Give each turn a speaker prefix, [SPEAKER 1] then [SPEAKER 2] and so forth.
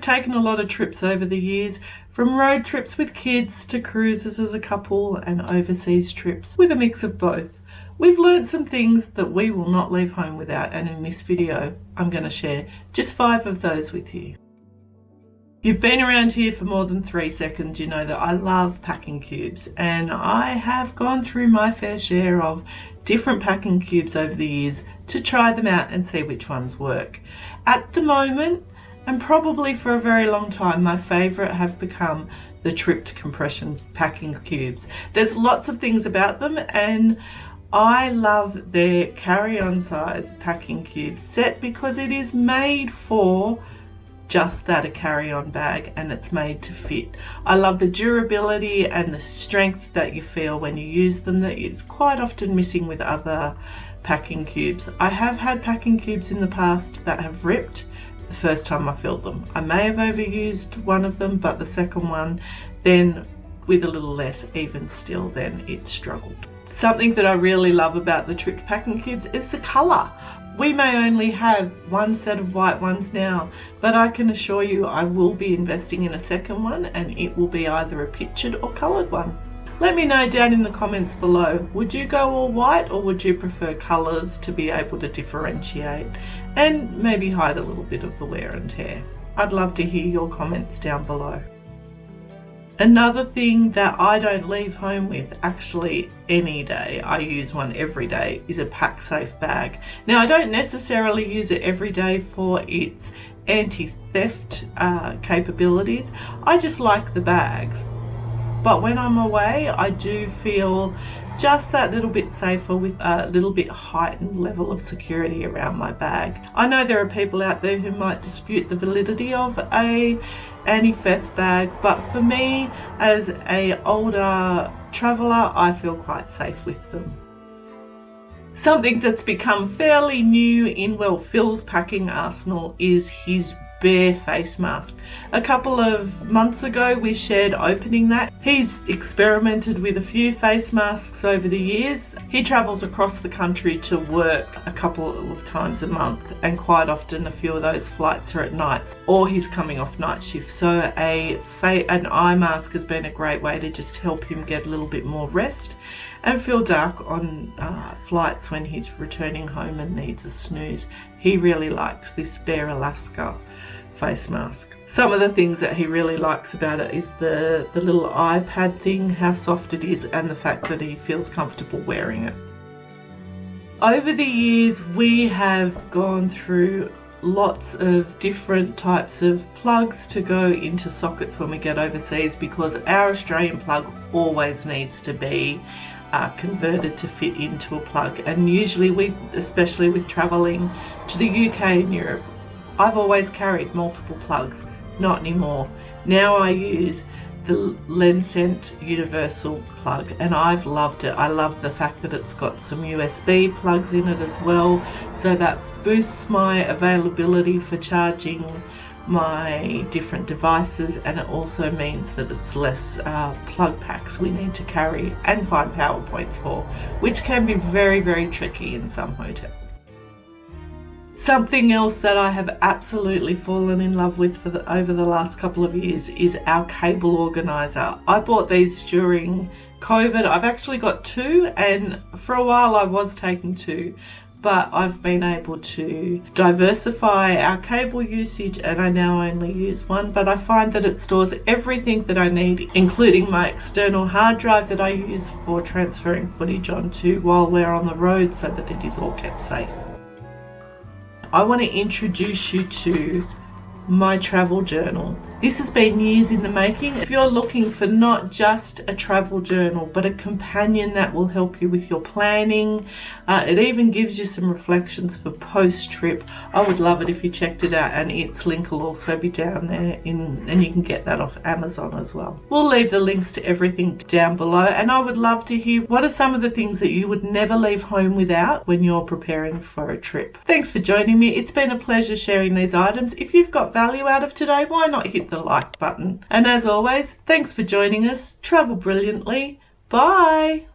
[SPEAKER 1] taken a lot of trips over the years, from road trips with kids to cruises as a couple and overseas trips with a mix of both. We've learned some things that we will not leave home without, and in this video I'm going to share just 5 of those with you. If you've been around here for more than 3 seconds, you know that I love packing cubes, and I have gone through my fair share of different packing cubes over the years to try them out and see which ones work. At the moment, and probably for a very long time, my favourite have become the tripped compression packing cubes. There's lots of things about them, and I love their carry-on size packing cube set because it is made for just that, a carry-on bag, and it's made to fit. I love the durability and the strength that you feel when you use them that is quite often missing with other packing cubes. I have had packing cubes in the past that have ripped the first time I filled them. I may have overused one of them, but the second one, then with a little less, even still, then it struggled. Something that I really love about the tripped packing cubes is the colour. We may only have one set of white ones now, but I can assure you I will be investing in a second one, and it will be either a pictured or coloured one. Let me know down in the comments below, would you go all white or would you prefer colours to be able to differentiate and maybe hide a little bit of the wear and tear? I'd love to hear your comments down below. Another thing that I don't leave home with, actually any day, I use one every day, is a Pacsafe bag. Now, I don't necessarily use it every day for its anti-theft capabilities. I just like the bags. But when I'm away, I do feel just that little bit safer with a little bit heightened level of security around my bag. I know there are people out there who might dispute the validity of a anti-theft bag, but for me, as an older traveller, I feel quite safe with them. Something that's become fairly new in, well, Phil's packing arsenal is his bare face mask. A couple of months ago we shared opening that. He's experimented with a few face masks over the years. He travels across the country to work a couple of times a month, and quite often a few of those flights are at nights or he's coming off night shift, so an eye mask has been a great way to just help him get a little bit more rest and feel dark on flights when he's returning home and needs a snooze. He really likes this Bare Alaska face mask. Some of the things that he really likes about it is the little iPad thing, how soft it is, and the fact that he feels comfortable wearing it. Over the years we have gone through lots of different types of plugs to go into sockets when we get overseas, because our Australian plug always needs to be converted to fit into a plug, and usually especially with travelling to the UK and Europe, I've always carried multiple plugs. Not anymore. Now I use the LENCENT universal plug, and I've loved it. I love the fact that it's got some USB plugs in it as well, so that boosts my availability for charging my different devices, and it also means that it's less plug packs we need to carry and find power points for, which can be very, very tricky in some hotels. Something else that I have absolutely fallen in love with over the last couple of years is our cable organiser. I bought these during COVID. I've actually got 2, and for a while I was taking 2, but I've been able to diversify our cable usage and I now only use 1, but I find that it stores everything that I need, including my external hard drive that I use for transferring footage onto while we're on the road, so that it is all kept safe. I want to introduce you to my travel journal. This has been years in the making. If you're looking for not just a travel journal, but a companion that will help you with your planning, it even gives you some reflections for post-trip. I would love it if you checked it out, and its link will also be down there, and you can get that off Amazon as well. We'll leave the links to everything down below, and I would love to hear what are some of the things that you would never leave home without when you're preparing for a trip. Thanks for joining me. It's been a pleasure sharing these items. If you've got value out of today, why not hit the like button? And as always, thanks for joining us. Travel brilliantly. Bye.